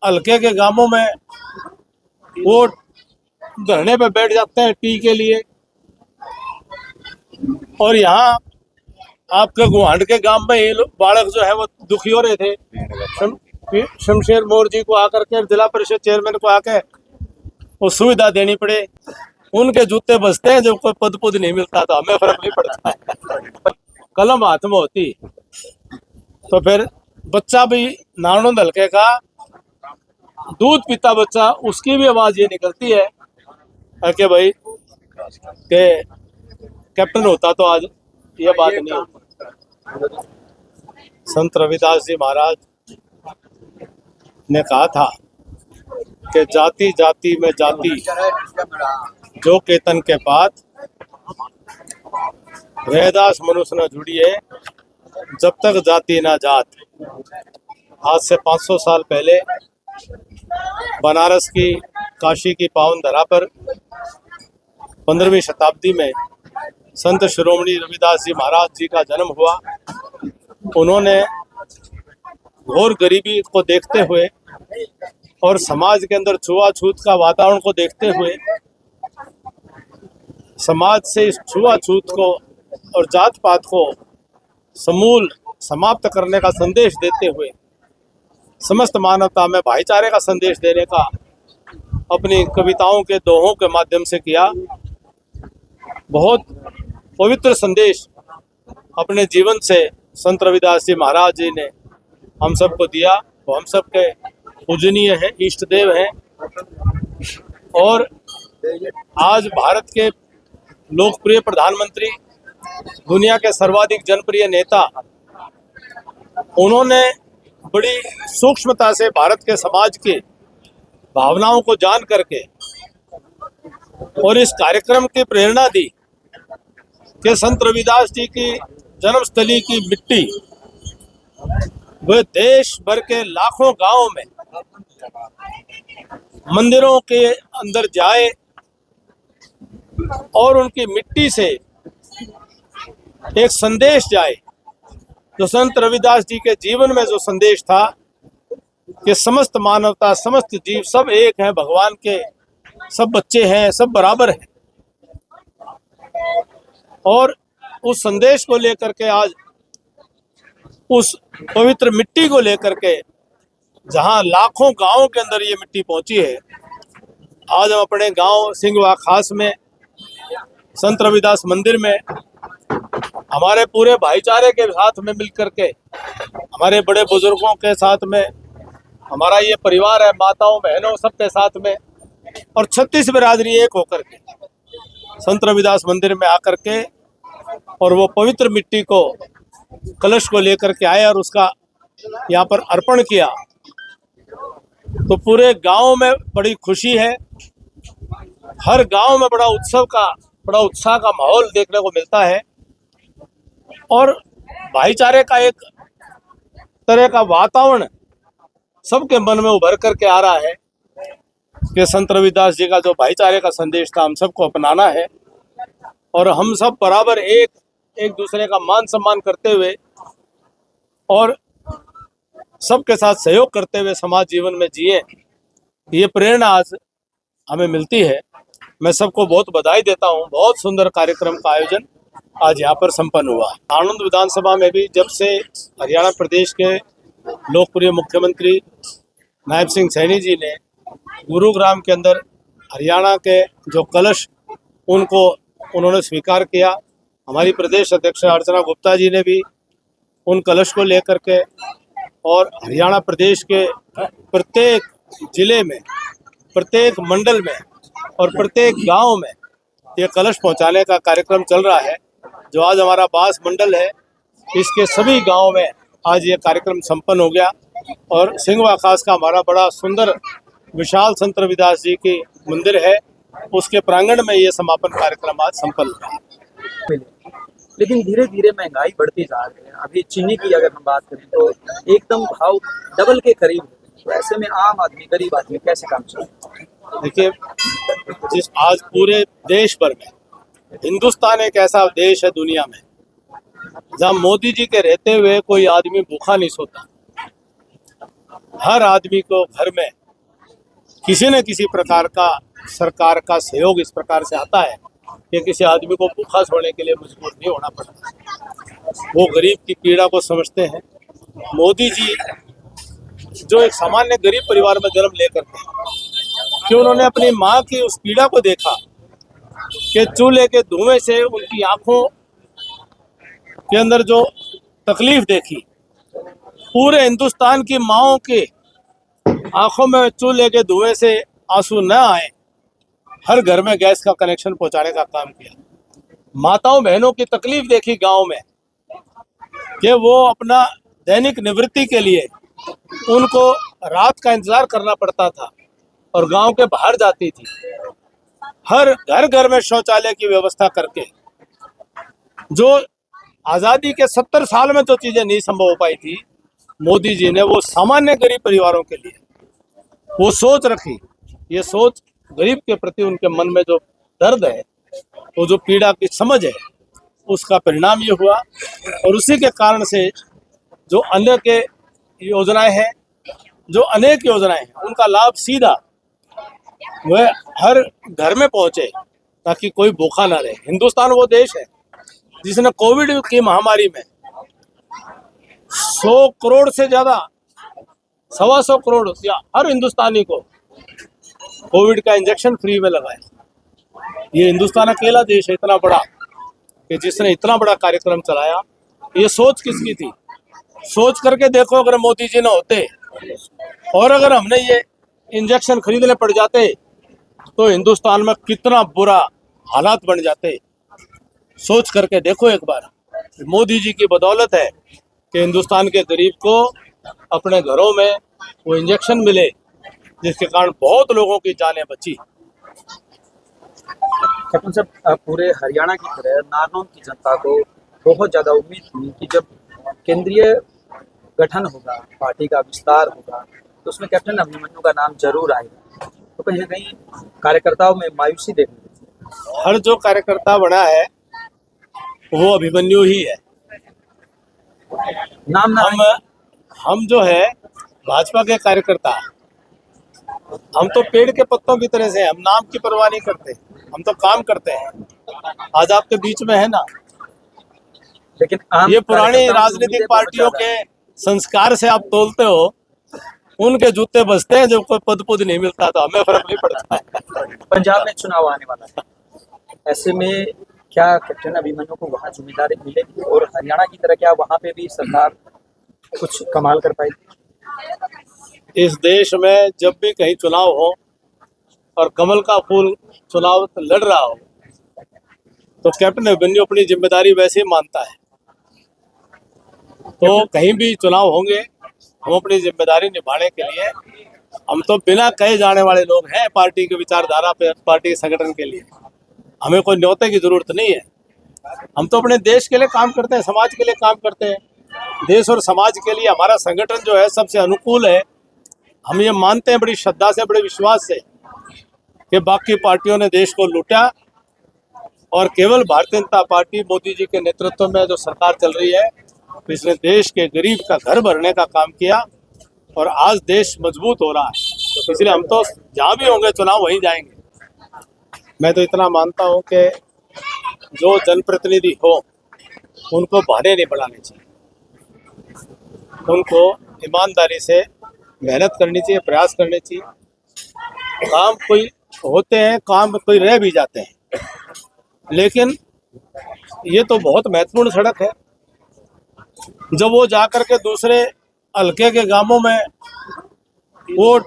हल्के के गांवों में वो धरने पे बैठ जाते हैं टी के लिए, और यहाँ आपके गुहांड के गांव में ये लोग बालक जो है वो दुखी हो रहे थे। शमशेर मोर जी को आकर के जिला परिषद चेयरमैन को आके वो सुविधा देनी पड़े, उनके जूते बजते हैं जब कोई पद पुद नहीं मिलता तो हमें फर्क नहीं पड़ता है। कलम हाथ में होती तो फिर बच्चा भी नानो हल्के का दूध पीता बच्चा, उसकी भी आवाज ये निकलती है कि भाई के कैप्टन होता तो आज ये बात नहीं होती। संत रविदास जी महाराज ने कहा था कि जाति जाति में जाति जो केतन के पात, रैदास मनुष्य न जुड़िए जब तक जाति ना जात। आज से 500 साल पहले बनारस की काशी की पावन धरा पर 15वीं शताब्दी में संत शिरोमणि रविदास जी महाराज जी का जन्म हुआ। उन्होंने घोर गरीबी को देखते हुए और समाज के अंदर छुआछूत का वातावरण को देखते हुए समाज से इस छुआछूत को और जात पात को समूल समाप्त करने का संदेश देते हुए समस्त मानवता में भाईचारे का संदेश देने का अपनी कविताओं के दोहों के माध्यम से किया। बहुत पवित्र संदेश अपने जीवन से संत रविदास जी महाराज जी ने हम सबको दिया। वो हम सबके पूजनीय हैं, इष्ट देव हैं, और आज भारत के लोकप्रिय प्रधानमंत्री, दुनिया के सर्वाधिक जनप्रिय नेता, उन्होंने बड़ी सूक्ष्मता से भारत के समाज की भावनाओं को जान करके और इस कार्यक्रम की प्रेरणा दी कि संत रविदास जी की जन्मस्थली की मिट्टी वह देश भर के लाखों गांवों में मंदिरों के अंदर जाए और उनकी मिट्टी से एक संदेश जाए। जो संत रविदास जी के जीवन में जो संदेश था कि समस्त मानवता, समस्त जीव सब एक हैं, भगवान के सब बच्चे हैं, सब बराबर हैं, और उस संदेश को लेकर के आज उस पवित्र मिट्टी को लेकर के जहां लाखों गांवों के अंदर ये मिट्टी पहुंची है, आज हम अपने गांव सिंघवा खास में संत रविदास मंदिर में हमारे पूरे भाईचारे के साथ में मिलकर के, हमारे बड़े बुजुर्गों के साथ में, हमारा ये परिवार है, माताओं बहनों सबके साथ में, और 36 बिरादरी एक होकर के संत रविदास मंदिर में आकर के और वो पवित्र मिट्टी को कलश को लेकर के आए और उसका यहाँ पर अर्पण किया। तो पूरे गांव में बड़ी खुशी है, हर गांव में बड़ा उत्साह का माहौल देखने को मिलता है, और भाईचारे का एक तरह का वातावरण सबके मन में उभर करके आ रहा है कि संत रविदास जी का जो भाईचारे का संदेश था हम सबको अपनाना है, और हम सब बराबर एक दूसरे का मान सम्मान करते हुए और सबके साथ सहयोग करते हुए समाज जीवन में जिए। ये प्रेरणा आज हमें मिलती है। मैं सबको बहुत बधाई देता हूँ। बहुत सुंदर कार्यक्रम का आयोजन आज यहाँ पर संपन्न हुआ। आणंद विधानसभा में भी जब से हरियाणा प्रदेश के लोकप्रिय मुख्यमंत्री नायब सिंह सैनी जी ने गुरुग्राम के अंदर हरियाणा के जो कलश उनको उन्होंने स्वीकार किया, हमारी प्रदेश अध्यक्ष अर्चना गुप्ता जी ने भी उन कलश को लेकर के और हरियाणा प्रदेश के प्रत्येक जिले में, प्रत्येक मंडल में और प्रत्येक गांव में ये कलश पहुंचाने का कार्यक्रम चल रहा है। जो आज हमारा बास मंडल है, इसके सभी गांव में आज ये कार्यक्रम संपन्न हो गया, और सिंघवा खास का हमारा बड़ा सुंदर विशाल संत रविदास जी की मंदिर है, उसके प्रांगण में ये समापन कार्यक्रम आज संपन्न हुआ। लेकिन धीरे धीरे महंगाई बढ़ती जा रही है। अभी चीनी की अगर हम बात करें तो एकदम भाव डबल के करीब है। तो ऐसे में आम आदमी, गरीब आदमी कैसे काम चलाए? देखिए, जिस आज पूरे देश भर में, हिंदुस्तान एक ऐसा देश है दुनिया में जहाँ मोदी जी के रहते हुए कोई आदमी भूखा नहीं सोता। हर आदमी को घर में किसी न किसी प्रकार का सरकार का सहयोग इस प्रकार से आता है कि किसी आदमी को भूखा सोने के लिए मजबूर नहीं होना पड़ता। वो गरीब की पीड़ा को समझते हैं। मोदी जी जो एक सामान्य गरीब परिवार में जन्म लेकर थे कि उन्होंने अपनी माँ की उस पीड़ा को देखा कि चूल्हे के धुएं से उनकी आंखों के अंदर जो तकलीफ देखी, पूरे हिंदुस्तान की माँओं के आंखों में चूल्हे के धुएं से आंसू न आए, हर घर में गैस का कनेक्शन पहुंचाने का काम किया। माताओं बहनों की तकलीफ देखी गांव में कि वो अपना दैनिक निवृत्ति के लिए उनको रात का इंतजार करना पड़ता था और गांव के बाहर जाती थी। हर घर घर में शौचालय की व्यवस्था करके जो आज़ादी के 70 साल में जो चीज़ें नहीं संभव हो पाई थी, मोदी जी ने वो सामान्य गरीब परिवारों के लिए वो सोच रखी। ये सोच गरीब के प्रति उनके मन में जो दर्द है, वो जो पीड़ा की समझ है, उसका परिणाम ये हुआ। और उसी के कारण से जो अन्य के योजनाएं हैं, जो अनेक योजनाएं हैं, उनका लाभ सीधा वह हर घर में पहुंचे ताकि कोई भूखा ना रहे। हिंदुस्तान वो देश है जिसने कोविड की महामारी में 100 करोड़ से ज्यादा 125 करोड़ या हर हिंदुस्तानी को कोविड का इंजेक्शन फ्री में लगाया। ये हिंदुस्तान अकेला देश है इतना बड़ा कि जिसने इतना बड़ा कार्यक्रम चलाया। ये सोच किसकी थी? सोच करके देखो, अगर मोदी जी ना होते और अगर हमने ये इंजेक्शन खरीदने पड़ जाते तो हिंदुस्तान में कितना बुरा हालात बन जाते। सोच करके देखो एक बार। मोदी जी की बदौलत है कि हिंदुस्तान के गरीब को अपने घरों में वो इंजेक्शन मिले, जिसके कारण बहुत लोगों की जानें बची। कैप्टन साहब, पूरे हरियाणा की तरह नारनौल की जनता को बहुत ज़्यादा उम्मीद थी कि जब केंद्रीय गठन होगा, पार्टी का विस्तार होगा, तो उसमें कैप्टन अभिमन्यु का नाम जरूर आएगा। तो कहीं ना कहीं कार्यकर्ताओं में मायूसी देखने को। हर जो कार्यकर्ता बना है वो अभिमन्यु ही है। नाम ना हम जो है भाजपा के कार्यकर्ता, हम तो पेड़ के पत्तों की तरह से हैं। हम नाम की परवाह नहीं करते, हम तो काम करते हैं। आज आपके बीच में है ना, लेकिन ये पुरानी राजनीतिक पार्टियों के संस्कार से आप तोलते हो, उनके जूते बजते हैं। जब कोई पद पुद नहीं मिलता तो हमें फर्क नहीं पड़ता है। पंजाब में चुनाव आने वाला है, ऐसे में क्या कैप्टन अभिमन्यु को वहाँ जिम्मेदारी मिलेगी और हरियाणा की तरह क्या वहाँ पे भी सरकार कुछ कमाल कर पाएगी? इस देश में जब भी कहीं चुनाव हो और कमल का फूल चुनाव लड़ रहा हो तो कैप्टन अभिमन्यु अपनी जिम्मेदारी वैसे ही मानता है। तो कहीं भी चुनाव होंगे, हम अपनी जिम्मेदारी निभाने के लिए, हम तो बिना कहे जाने वाले लोग हैं पार्टी की विचारधारा पे, पार्टी के संगठन के लिए। हमें कोई न्योते की जरूरत नहीं है। हम तो अपने देश के लिए काम करते हैं, समाज के लिए काम करते हैं। देश और समाज के लिए हमारा संगठन जो है सबसे अनुकूल है। हम ये मानते हैं बड़ी श्रद्धा से, बड़े विश्वास से कि बाकी पार्टियों ने देश को लूटा और केवल भारतीय जनता पार्टी मोदी जी के नेतृत्व में जो सरकार चल रही है, इसने देश के गरीब का घर भरने का काम किया और आज देश मजबूत हो रहा है। तो इसलिए हम तो जहाँ भी होंगे चुनाव वहीं जाएंगे। मैं तो इतना मानता हूँ कि जो जनप्रतिनिधि हो उनको बहाने नहीं बढ़ाने चाहिए, उनको ईमानदारी से मेहनत करनी चाहिए, प्रयास करने चाहिए। काम कोई होते हैं, काम कोई रह भी जाते हैं, लेकिन ये तो बहुत महत्वपूर्ण सड़क है। जब वो जाकर के दूसरे हल्के के गांवों में वो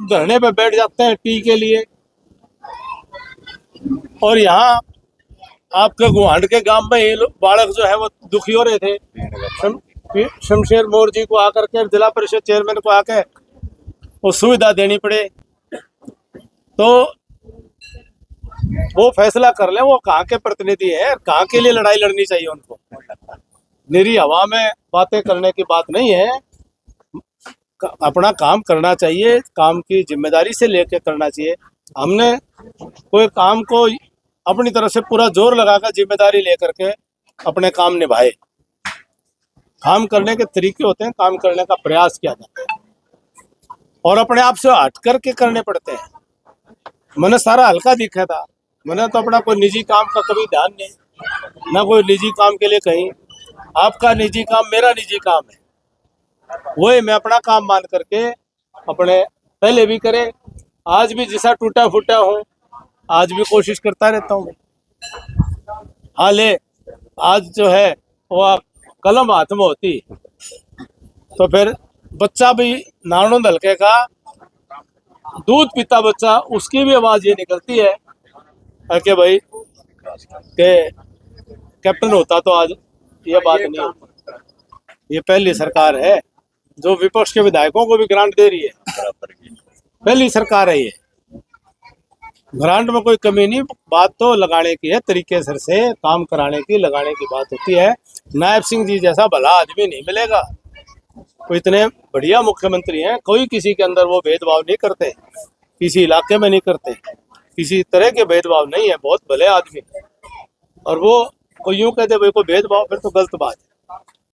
धरने पे बैठ जाते हैं टी के लिए, और यहाँ आपके गुहांड के गांव में ये बालक जो है वो दुखी हो रहे थे। शमशेर मोर जी को आकर के, जिला परिषद चेयरमैन को आकर वो सुविधा देनी पड़े, तो वो फैसला कर ले वो कहाँ के प्रतिनिधि है, कहाँ के लिए लड़ाई लड़नी चाहिए उनको। निरी हवा में बातें करने की बात नहीं है। अपना काम करना चाहिए, काम की जिम्मेदारी से लेकर करना चाहिए। हमने कोई काम को अपनी तरफ से पूरा जोर लगाकर जिम्मेदारी लेकर के अपने काम निभाए। काम करने के तरीके होते हैं, काम करने का प्रयास किया जाता है। और अपने आप से हट करके करने पड़ते हैं। मैंने सारा हल्का दिखा था, मैंने तो अपना कोई निजी काम का कभी ध्यान नहीं, ना कोई निजी काम के लिए कहीं। आपका निजी काम मेरा निजी काम है, वही मैं अपना काम मान करके अपने पहले भी करे, आज भी जैसा टूटा फूटा हूँ आज भी कोशिश करता रहता हूँ। हाले आज जो है वो कलम हाथ में होती तो फिर बच्चा भी नानो हल्के का दूध पीता बच्चा, उसकी भी आवाज ये निकलती है कि भाई के कैप्टन होता तो आज ये बात नहीं होती। ये पहली सरकार है जो विपक्ष के विधायकों को भी ग्रांट दे रही है, पहली सरकार है ये। ग्रांट में कोई कमी नहीं, बात तो लगाने की है, तरीके से काम कराने की लगाने की बात होती है। नायब सिंह जी जैसा भला आदमी नहीं मिलेगा, वो इतने बढ़िया मुख्यमंत्री हैं, कोई किसी के अंदर वो भेदभाव नहीं करते, किसी इलाके में नहीं करते, किसी तरह के भेदभाव नहीं है, बहुत भले आदमी। और वो कोई यूं कहते भाई कोई भेदभाव, फिर तो गलत बात है।